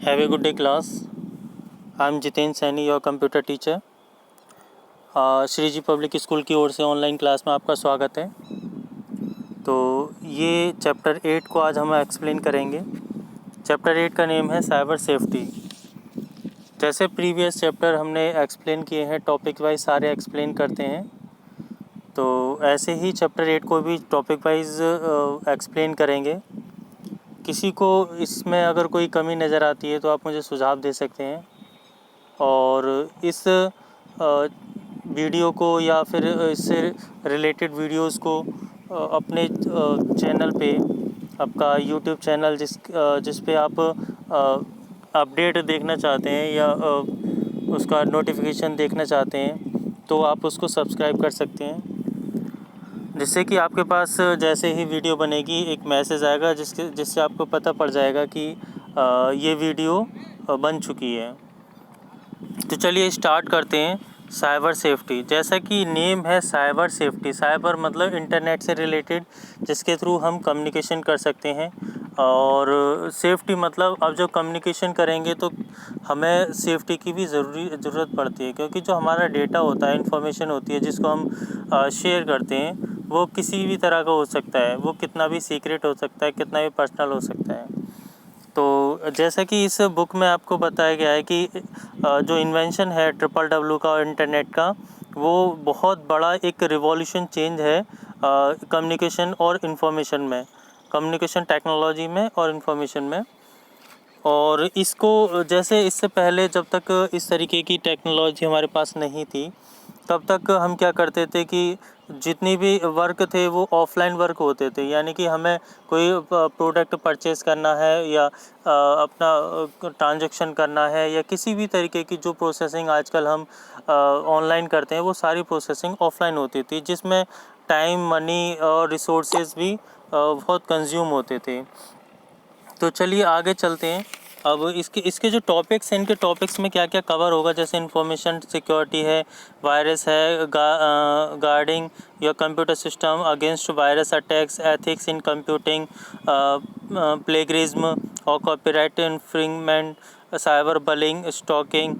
Have a good day, class. I'm Jitendra Saini, your computer teacher. Shri Ji public school की ओर से online class में आपका स्वागत है। तो ये चैप्टर 8 को आज हम एक्सप्लेन करेंगे। चैप्टर 8 का नेम है साइबर सेफ्टी। जैसे प्रीवियस चैप्टर हमने एक्सप्लेन किए हैं, टॉपिक वाइज सारे एक्सप्लेन करते हैं, तो ऐसे ही चैप्टर 8 को भी टॉपिक वाइज एक्सप्लेन करेंगे। किसी को इसमें अगर कोई कमी नज़र आती है तो आप मुझे सुझाव दे सकते हैं, और इस वीडियो को या फिर इससे रिलेटेड वीडियोस को अपने चैनल पे, आपका यूट्यूब चैनल जिस पे आप अपडेट देखना चाहते हैं या उसका नोटिफिकेशन देखना चाहते हैं, तो आप उसको सब्सक्राइब कर सकते हैं, जिससे कि आपके पास जैसे ही वीडियो बनेगी एक मैसेज आएगा जिससे आपको पता पड़ जाएगा कि ये वीडियो बन चुकी है। तो चलिए स्टार्ट करते हैं। साइबर सेफ्टी, जैसा कि नेम है साइबर सेफ्टी। साइबर मतलब इंटरनेट से रिलेटेड, जिसके थ्रू हम कम्युनिकेशन कर सकते हैं, और सेफ्टी मतलब अब जो कम्युनिकेशन करेंगे तो हमें सेफ्टी की भी ज़रूरत पड़ती है, क्योंकि जो हमारा डेटा होता है, इन्फॉर्मेशन होती है जिसको हम शेयर करते हैं, वो किसी भी तरह का हो सकता है। वो कितना भी सीक्रेट हो सकता है, कितना भी पर्सनल हो सकता है। तो जैसा कि इस बुक में आपको बताया गया है कि जो इन्वेंशन है WWW का और इंटरनेट का, वो बहुत बड़ा एक रिवॉल्यूशन चेंज है कम्युनिकेशन और इन्फॉर्मेशन में, कम्युनिकेशन टेक्नोलॉजी में और इन्फॉर्मेशन में। और इसको जैसे इससे पहले जब तक इस तरीके की टेक्नोलॉजी हमारे पास नहीं थी, तब तक हम क्या करते थे कि जितनी भी वर्क थे वो ऑफलाइन वर्क होते थे। यानी कि हमें कोई प्रोडक्ट परचेज़ करना है या अपना ट्रांजैक्शन करना है, या किसी भी तरीके की जो प्रोसेसिंग आजकल हम ऑनलाइन करते हैं, वो सारी प्रोसेसिंग ऑफलाइन होती थी, जिसमें टाइम, मनी और रिसोर्सेज भी बहुत कंज्यूम होते थे। तो चलिए आगे चलते हैं। अब इसके जो टॉपिक्स हैं, इनके टॉपिक्स में क्या क्या कवर होगा, जैसे इंफॉर्मेशन सिक्योरिटी है, वायरस है, guarding your computer system against virus attacks, ethics in computing, plagiarism और copyright infringement, cyber bullying, stalking,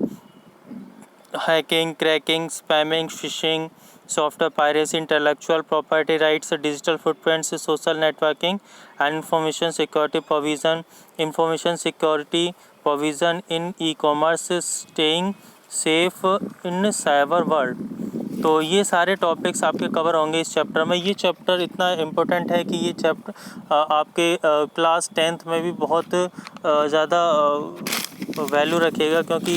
hacking, cracking, spamming, phishing, software piracy, intellectual property rights, digital footprints, social networking and information security provision, information security provision in e-commerce, staying safe in cyber world. तो ये सारे topics आपके cover होंगे इस chapter में। ये chapter इतना important है कि ये चैप्टर आपके क्लास 10th में भी बहुत ज़्यादा वैल्यू रखेगा, क्योंकि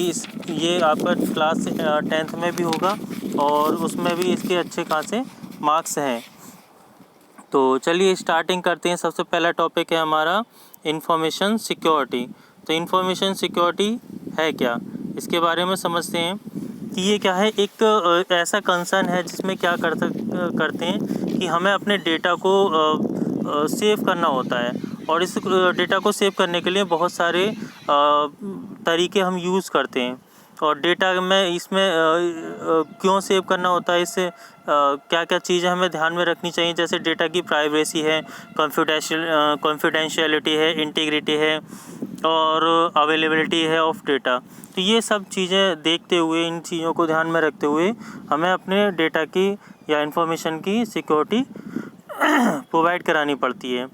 ये आपका क्लास 10th में भी होगा और उसमें भी इसके अच्छे खासे मार्क्स हैं। तो चलिए स्टार्टिंग करते हैं। सबसे पहला टॉपिक है हमारा इंफॉर्मेशन सिक्योरिटी। तो इंफॉर्मेशन सिक्योरिटी है क्या, इसके बारे में समझते हैं कि ये क्या है। एक ऐसा कंसर्न है जिसमें क्या करते हैं कि हमें अपने डेटा को सेव करना होता है, और इस डेटा को सेव करने के लिए बहुत सारे तरीके हम यूज़ करते हैं। और डेटा में इसमें क्यों सेव करना होता है, इससे क्या क्या चीज़ें हमें ध्यान में रखनी चाहिए, जैसे डेटा की प्राइवेसी है, कॉन्फिडेंशियलिटी है, इंटीग्रिटी है, और अवेलेबिलिटी है ऑफ डेटा। तो ये सब चीज़ें देखते हुए, इन चीज़ों को ध्यान में रखते हुए हमें अपने डेटा की या इन्फॉर्मेशन की सिक्योरिटी प्रोवाइड करानी पड़ती है।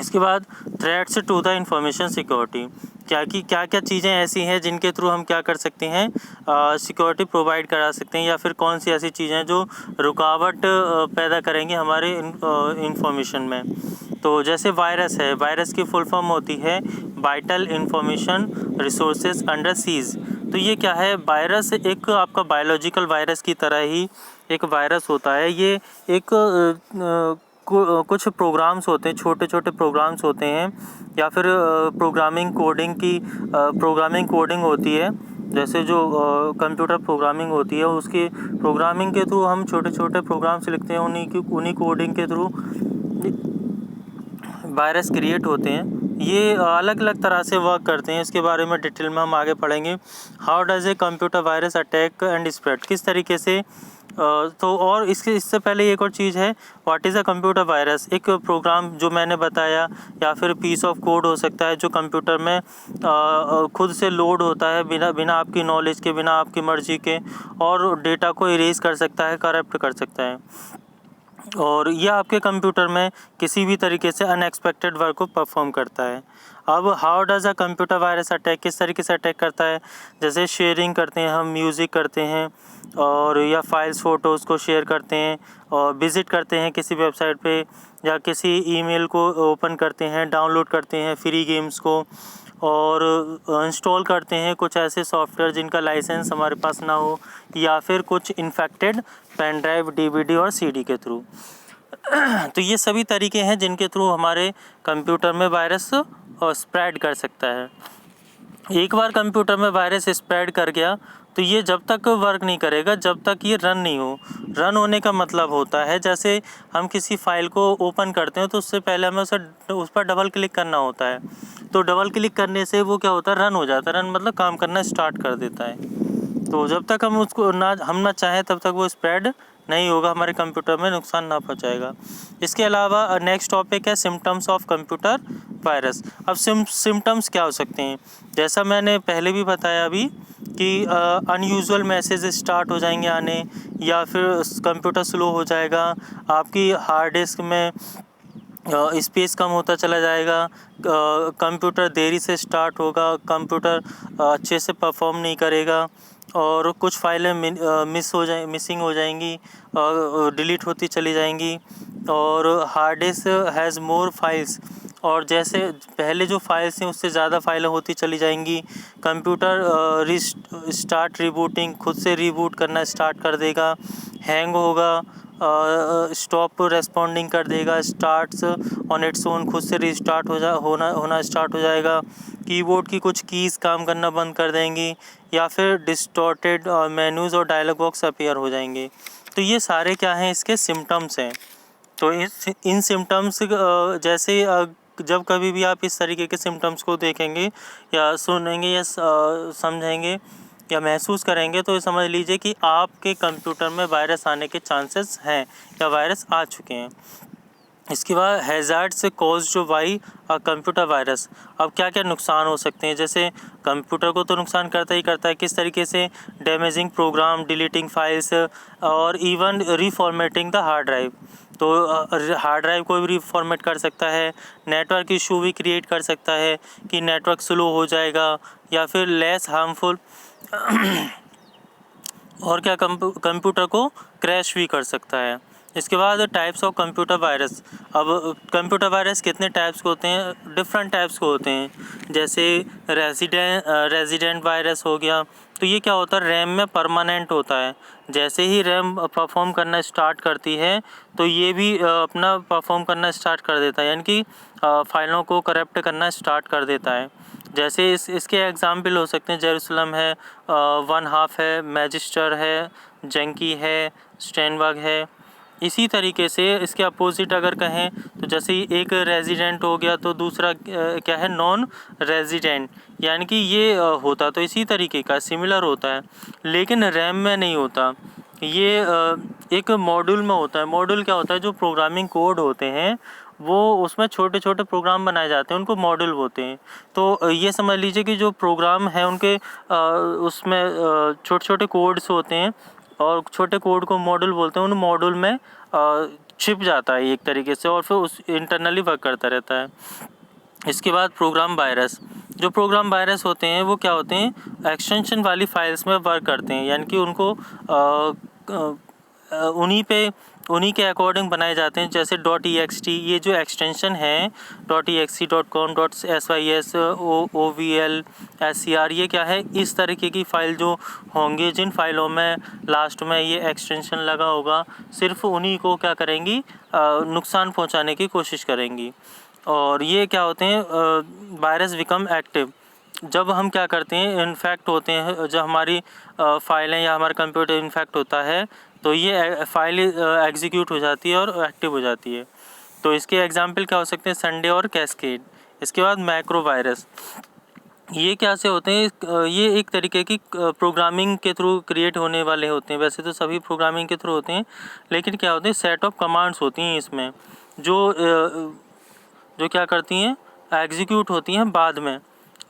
इसके बाद threats to the information security, क्या क्या चीज़ें ऐसी हैं जिनके थ्रू हम क्या कर सकते हैं, सिक्योरिटी प्रोवाइड करा सकते हैं, या फिर कौन सी ऐसी चीज़ें जो रुकावट पैदा करेंगे हमारे इंफॉर्मेशन में। तो जैसे वायरस है, वायरस की फुल फॉर्म होती है vital information resources under seize. तो ये क्या है, वायरस एक आपका बायोलॉजिकल वायरस की तरह ही एक वायरस होता है। ये एक कुछ प्रोग्राम्स होते हैं, छोटे छोटे प्रोग्राम्स होते हैं, या फिर प्रोग्रामिंग कोडिंग होती है। जैसे जो कंप्यूटर प्रोग्रामिंग होती है, उसकी प्रोग्रामिंग के थ्रू हम छोटे छोटे प्रोग्राम्स लिखते हैं, उन्हीं कोडिंग के थ्रू वायरस क्रिएट होते हैं। ये अलग अलग तरह से वर्क करते हैं, इसके बारे में डिटेल में हम आगे पढ़ेंगे। How does a computer virus attack and spread, किस तरीके से तो और इससे पहले एक और चीज़ है, what is a computer virus. एक प्रोग्राम जो मैंने बताया या फिर पीस ऑफ कोड हो सकता है जो कंप्यूटर में खुद से लोड होता है बिना आपकी नॉलेज के, बिना आपकी मर्ज़ी के, और डेटा को इरेज कर सकता है, करप्ट कर सकता है, और यह आपके कंप्यूटर में किसी भी तरीके से अनएक्सपेक्टेड वर्क को परफॉर्म करता है। अब how does a computer virus attack, किस तरीके से अटैक करता है, जैसे शेयरिंग करते हैं हम, म्यूज़िक करते हैं और या फाइल्स फ़ोटोज़ को शेयर करते हैं, और विज़िट करते हैं किसी वेबसाइट पे, या किसी ईमेल को ओपन करते हैं, डाउनलोड करते हैं फ्री गेम्स को, और इंस्टॉल करते हैं कुछ ऐसे सॉफ्टवेयर जिनका लाइसेंस हमारे पास ना हो, या फिर कुछ इन्फेक्टेड पेन ड्राइव, DVD और CD के थ्रू। तो ये सभी तरीके हैं जिनके थ्रू हमारे कंप्यूटर में वायरस स्प्रेड कर सकता है। एक बार कंप्यूटर में वायरस स्प्रेड कर गया तो ये जब तक वर्क नहीं करेगा जब तक ये रन नहीं हो। रन होने का मतलब होता है जैसे हम किसी फाइल को ओपन करते हैं तो उससे पहले हमें उस पर डबल क्लिक करना होता है, तो डबल क्लिक करने से वो क्या होता है, रन हो जाता है। रन मतलब काम करना स्टार्ट कर देता है। तो जब तक हम उसको ना चाहें तब तक वो स्प्रेड नहीं होगा, हमारे कंप्यूटर में नुकसान ना पहुंचाएगा। इसके अलावा नेक्स्ट टॉपिक है सिम्टम्स ऑफ कंप्यूटर वायरस। अब सिम्टम्स क्या हो सकते हैं, जैसा मैंने पहले भी बताया अभी कि अनयूजुअल मैसेज स्टार्ट हो जाएंगे आने, या फिर कंप्यूटर स्लो हो जाएगा, आपकी हार्ड डिस्क में स्पेस कम होता चला जाएगा, कंप्यूटर देरी से स्टार्ट होगा, कंप्यूटर अच्छे से परफॉर्म नहीं करेगा, और कुछ फाइलें मिसिंग हो जाएंगी, डिलीट होती चली जाएंगी, और hard disk has more files, और जैसे पहले जो फाइल्स हैं उससे ज़्यादा फाइलें होती चली जाएंगी। कंप्यूटर स्टार्ट रीबूटिंग, खुद से रीबूट करना स्टार्ट कर देगा, हैंग होगा, स्टॉप रेस्पॉन्डिंग कर देगा, स्टार्ट्स ऑन इट्स ओन, खुद से रिस्टार्ट होना स्टार्ट हो जाएगा, कीबोर्ड की कुछ कीज़ काम करना बंद कर देंगी, या फिर डिस्टॉर्टेड मेन्यूज़ और डायलॉग बॉक्स अपीयर हो जाएंगे। तो ये सारे क्या हैं, इसके सिम्टम्स हैं। तो इन सिम्टम्स जैसे जब कभी भी आप इस तरीके के सिम्टम्स को देखेंगे या सुनेंगे या समझेंगे या महसूस करेंगे तो ये समझ लीजिए कि आपके कंप्यूटर में वायरस आने के चांसेस हैं या वायरस आ चुके हैं। इसके बाद hazards caused by a computer virus. अब क्या क्या नुकसान हो सकते हैं, जैसे कंप्यूटर को तो नुकसान करता ही करता है, किस तरीके से, डैमेजिंग प्रोग्राम, डिलीटिंग फाइल्स, और इवन रीफॉर्मेटिंग द हार्ड ड्राइव। तो हार्ड ड्राइव को भी रीफॉर्मेट कर सकता है, नेटवर्क इशू भी क्रिएट कर सकता है कि नेटवर्क स्लो हो जाएगा, या फिर लेस हार्मफुल और क्या कंप्यूटर को क्रैश भी कर सकता है। इसके बाद टाइप्स ऑफ कंप्यूटर वायरस। अब कंप्यूटर वायरस कितने टाइप्स के होते हैं, डिफरेंट टाइप्स के होते हैं, जैसे रेजिडेंट वायरस हो गया। तो ये क्या होता है, रैम में परमानेंट होता है, जैसे ही रैम परफॉर्म करना स्टार्ट करती है तो ये भी अपना परफॉर्म करना स्टार्ट कर देता है, यानी कि फाइलों को करप्ट करना स्टार्ट कर देता है। जैसे इसके एग्जाम्पल हो सकते हैं, जेरूसलम है, 1/2 है, मैजिस्टर है, जंकी है, स्टैनबर्ग है। इसी तरीके से इसके अपोजिट अगर कहें तो जैसे एक रेजिडेंट हो गया तो दूसरा क्या है, नॉन रेजिडेंट, यानी कि ये होता तो इसी तरीके का सिमिलर होता है, लेकिन रैम में नहीं होता, ये एक मॉड्यूल में होता है। मॉड्यूल क्या होता है, जो प्रोग्रामिंग कोड होते हैं वो उसमें छोटे छोटे प्रोग्राम बनाए जाते हैं, उनको मॉड्यूल बोलते हैं। तो ये समझ लीजिए कि जो प्रोग्राम है उनके उसमें छोटे छोटे कोड्स होते हैं, और छोटे कोड को मॉड्यूल बोलते हैं। उन मॉड्यूल में छिप जाता है एक तरीके से, और फिर उस इंटरनली वर्क करता रहता है। इसके बाद प्रोग्राम वायरस। जो प्रोग्राम वायरस होते हैं वो क्या होते हैं, एक्सटेंशन वाली फाइल्स में वर्क करते हैं, यानी कि उनको उन्हीं के अकॉर्डिंग बनाए जाते हैं। जैसे .ext, ये जो एक्सटेंशन है .exe, .com, .sys, .ovl, .scr, ये क्या है, इस तरीके की फ़ाइल जो होंगी, जिन फाइलों में लास्ट में ये एक्सटेंशन लगा होगा, सिर्फ उन्हीं को क्या करेंगी, नुकसान पहुंचाने की कोशिश करेंगी। और ये क्या होते हैं, वायरस बिकम एक्टिव, जब हम क्या करते हैं, इन्फेक्ट होते हैं, जब हमारी फाइलें या हमारा कंप्यूटर इन्फेक्ट होता है तो ये फाइल एग्जीक्यूट हो जाती है और एक्टिव हो जाती है। तो इसके एग्जांपल क्या हो सकते हैं, संडे और कैस्केड। इसके बाद मैक्रो वायरस, ये क्या से होते हैं, ये एक तरीके की प्रोग्रामिंग के थ्रू क्रिएट होने वाले होते हैं। वैसे तो सभी प्रोग्रामिंग के थ्रू होते हैं, लेकिन क्या होते हैं, सेट ऑफ कमांड्स होती हैं इसमें, जो क्या करती हैं, एग्जीक्यूट होती हैं बाद में,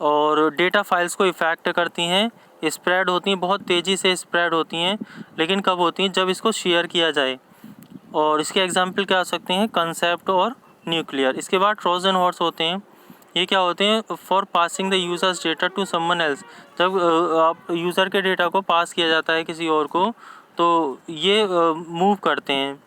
और डेटा फाइल्स को इफेक्ट करती हैं, स्प्रेड होती हैं, बहुत तेज़ी से स्प्रेड होती हैं, लेकिन कब होती हैं, जब इसको शेयर किया जाए। और इसके एग्जांपल क्या हो सकते हैं, कंसेप्ट और न्यूक्लियर। इसके बाद ट्रोजन हॉर्स होते हैं, ये क्या होते हैं, for passing the users data to someone else. जब आप यूज़र के डेटा को पास किया जाता है किसी और को, तो ये मूव करते हैं।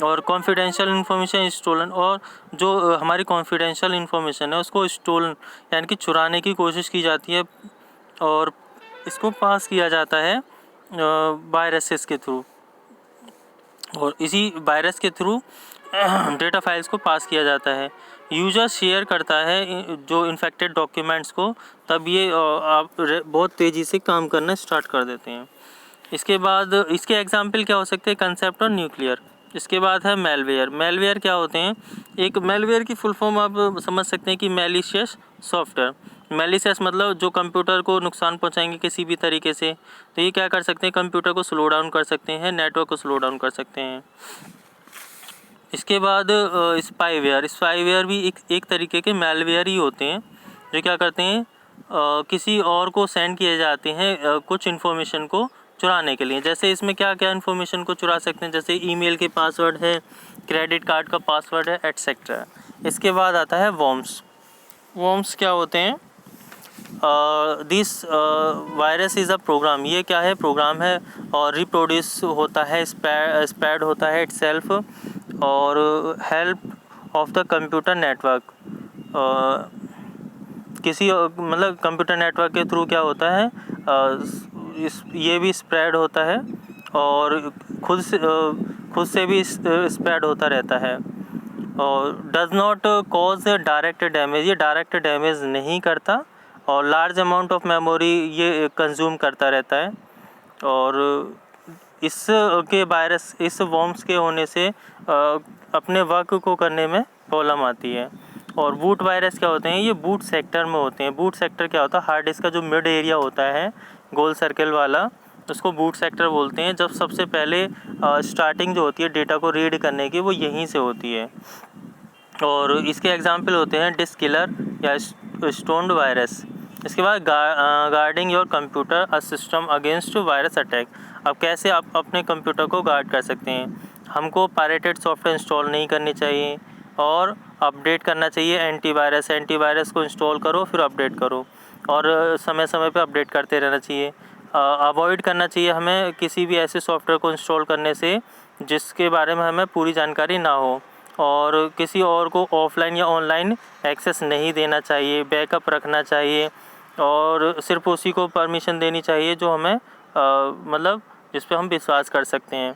और कॉन्फिडेंशियल इन्फॉर्मेशन स्टोलन, और जो हमारी कॉन्फिडेंशियल इन्फॉर्मेशन है उसको स्टोलन यानी कि चुराने की कोशिश की जाती है, और इसको पास किया जाता है वायरसेस के थ्रू, और इसी वायरस के थ्रू डेटा फाइल्स को पास किया जाता है। यूज़र शेयर करता है जो इन्फेक्टेड डॉक्यूमेंट्स को, तब ये आप बहुत तेज़ी से काम करना स्टार्ट कर देते हैं। इसके बाद इसके एग्जाम्पल क्या हो सकते हैं, कंसेप्ट और न्यूक्लियर। इसके बाद है मेलवेयर। मेलवेयर क्या होते हैं, एक मेलवेयर की फुल फॉर्म आप समझ सकते हैं कि मैलिशियस सॉफ्टवेयर। मैलिशियस मतलब जो कंप्यूटर को नुकसान पहुंचाएंगे किसी भी तरीके से, तो ये क्या कर सकते हैं, कंप्यूटर को स्लो डाउन कर सकते हैं, नेटवर्क को स्लो डाउन कर सकते हैं। इसके बाद स्पाईवेयर। स्पाईवेयर भी एक तरीके के मेलवेयर ही होते हैं, जो क्या करते हैं, किसी और को सेंड किए जाते हैं कुछ इन्फॉर्मेशन को चुराने के लिए। जैसे इसमें क्या क्या इन्फॉर्मेशन को चुरा सकते हैं, जैसे ईमेल के पासवर्ड है, क्रेडिट कार्ड का पासवर्ड है, एटसेट्रा। इसके बाद आता है वॉर्म्स। वॉर्म्स क्या होते हैं, this virus is a program. ये क्या है, प्रोग्राम है, और रिप्रोड्यूस होता है, स्प्रेड होता है इटसेल्फ, और help of the computer network. किसी मतलब कंप्यूटर नेटवर्क के थ्रू क्या होता है, ये भी स्प्रेड होता है, और खुद से भी स्प्रेड होता रहता है, और does not cause direct damage. ये डायरेक्ट डैमेज नहीं करता, और लार्ज अमाउंट ऑफ मेमोरी ये कंज्यूम करता रहता है। और इसके वायरस, इस वॉर्म्स के होने से अपने वर्क को करने में प्रॉब्लम आती है। और बूट वायरस क्या होते हैं, ये बूट सेक्टर में होते हैं। बूट सेक्टर क्या होता है, हार्ड डिस्क का जो मिड एरिया होता है गोल सर्कल वाला, उसको बूट सेक्टर बोलते हैं। जब सबसे पहले स्टार्टिंग जो होती है डेटा को रीड करने की, वो यहीं से होती है। और इसके एग्जांपल होते हैं डिस्क किलर या स्टोन्ड वायरस। इसके बाद guarding your computer a system against virus attack. अब कैसे आप अपने कंप्यूटर को गार्ड कर सकते हैं, हमको पायरेटेड सॉफ्टवेयर इंस्टॉल नहीं करनी चाहिए, और अपडेट करना चाहिए एंटीवायरस। एंटीवायरस को इंस्टॉल करो, फिर अपडेट करो, और समय समय पे अपडेट करते रहना चाहिए। अवॉइड करना चाहिए हमें किसी भी ऐसे सॉफ्टवेयर को इंस्टॉल करने से जिसके बारे में हमें पूरी जानकारी ना हो, और किसी और को ऑफलाइन या ऑनलाइन एक्सेस नहीं देना चाहिए, बैकअप रखना चाहिए, और सिर्फ उसी को परमिशन देनी चाहिए जो हमें मतलब जिस पे हम विश्वास कर सकते हैं।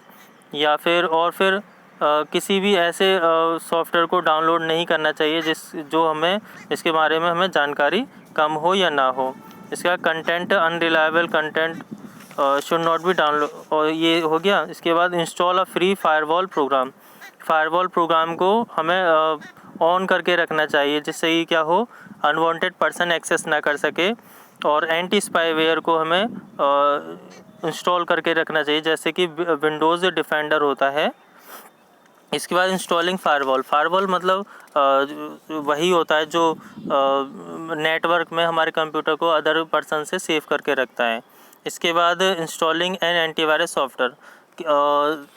या फिर किसी भी ऐसे सॉफ्टवेयर को डाउनलोड नहीं करना चाहिए जिसके बारे में हमें जानकारी कम हो या ना हो। इसका content, unreliable content should not be download, और ये हो गया। इसके बाद install a free firewall program. Firewall program को हमें ऑन करके रखना चाहिए, जिससे ही क्या हो, अनवांटेड पर्सन एक्सेस ना कर सके। और एंटी स्पाईवेयर को हमें इंस्टॉल करके रखना चाहिए, जैसे कि विंडोज़ डिफेंडर होता है। इसके बाद इंस्टॉलिंग फायरवॉल। फायरवॉल मतलब वही होता है जो नेटवर्क में हमारे कंप्यूटर को अदर पर्सन से सेव करके रखता है। इसके बाद installing an antivirus software.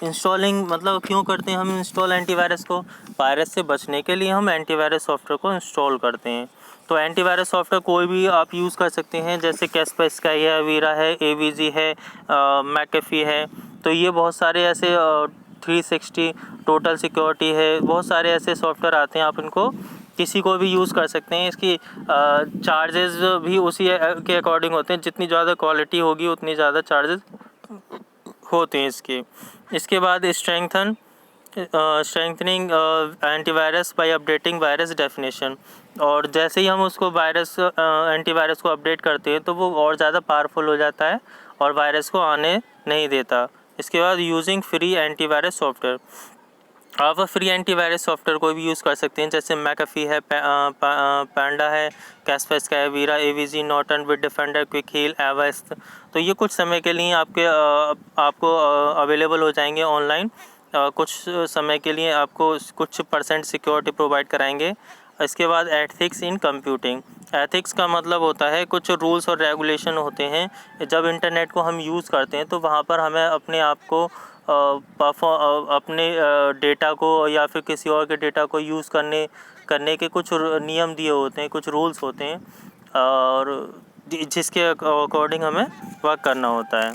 Installing मतलब क्यों करते हैं हम इंस्टॉल एंटीवायरस को, वायरस से बचने के लिए हम एंटीवायरस सॉफ्टवेयर को इंस्टॉल करते हैं। तो एंटीवायरस सॉफ्टवेयर कोई भी आप यूज़ कर सकते हैं, जैसे कैस्पेस्काई है, वीरा है, एवीजी है, मैकेफी है। तो ये बहुत सारे ऐसे 360 टोटल सिक्योरिटी है, बहुत सारे ऐसे सॉफ्टवेयर आते हैं, आप इनको किसी को भी यूज़ कर सकते हैं। इसकी चार्जेस भी उसी के अकॉर्डिंग होते हैं, जितनी ज़्यादा क्वालिटी होगी उतनी ज़्यादा चार्जेस होते हैं इसके बाद strengthening antivirus by updating virus definition. और जैसे ही हम उसको एंटीवायरस को अपडेट करते हैं तो वो और ज़्यादा पावरफुल हो जाता है और वायरस को आने नहीं देता। इसके बाद यूजिंग फ्री एंटीवायरस सॉफ्टवेयर। आप फ्री एंटीवायरस सॉफ्टवेयर को भी यूज़ कर सकते हैं, जैसे मैकअफी है, पैंडा है, कैस्पेस्का है, Avira, AVG, Norton, Bitdefender, Quick Heal, Avast. तो ये कुछ समय के लिए आपको अवेलेबल हो जाएंगे ऑनलाइन। कुछ समय के लिए आपको कुछ % सिक्योरिटी प्रोवाइड कराएंगे। इसके बाद एथिक्स इन कंप्यूटिंग। एथिक्स का मतलब होता है कुछ रूल्स और रेगुलेशन होते हैं। जब इंटरनेट को हम यूज़ करते हैं तो वहाँ पर हमें अपने आप को अपने डेटा को या फिर किसी और के डेटा को यूज़ करने के कुछ नियम दिए होते हैं, कुछ रूल्स होते हैं, और जिसके अकॉर्डिंग हमें वर्क करना होता है।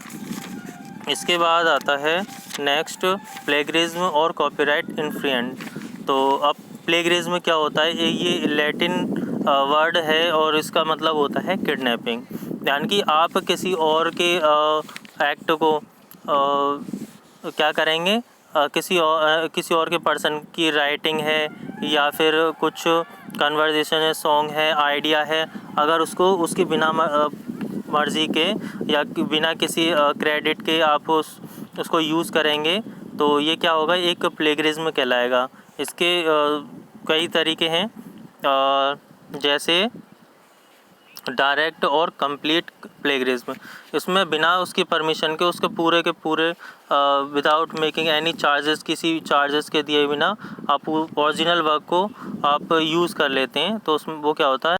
इसके बाद आता है नेक्स्ट प्लेगरिज्म और कॉपीराइट इन्फ्रिंजमेंट। तो अब प्लेगरिज्म क्या होता है, ये लैटिन वर्ड है और इसका मतलब होता है किडनैपिंग। यानी कि आप किसी और के एक्ट को क्या करेंगे, किसी और के पर्सन की राइटिंग है या फिर कुछ कन्वर्सेशन है, सॉन्ग है, आइडिया है, अगर उसको उसकी बिना मर्ज़ी के या बिना किसी क्रेडिट के आप उसको यूज़ करेंगे तो ये क्या होगा, एक प्लेगरिज्म कहलाएगा। इसके कई तरीके हैं, जैसे डायरेक्ट और कंप्लीट प्लेगरिज्म। इसमें बिना उसकी परमिशन के उसके पूरे विदाउट मेकिंग एनी चार्जेस, किसी चार्जेस के दिए बिना आप ओरिजिनल वर्क को आप यूज़ कर लेते हैं। तो उसमें वो क्या होता है,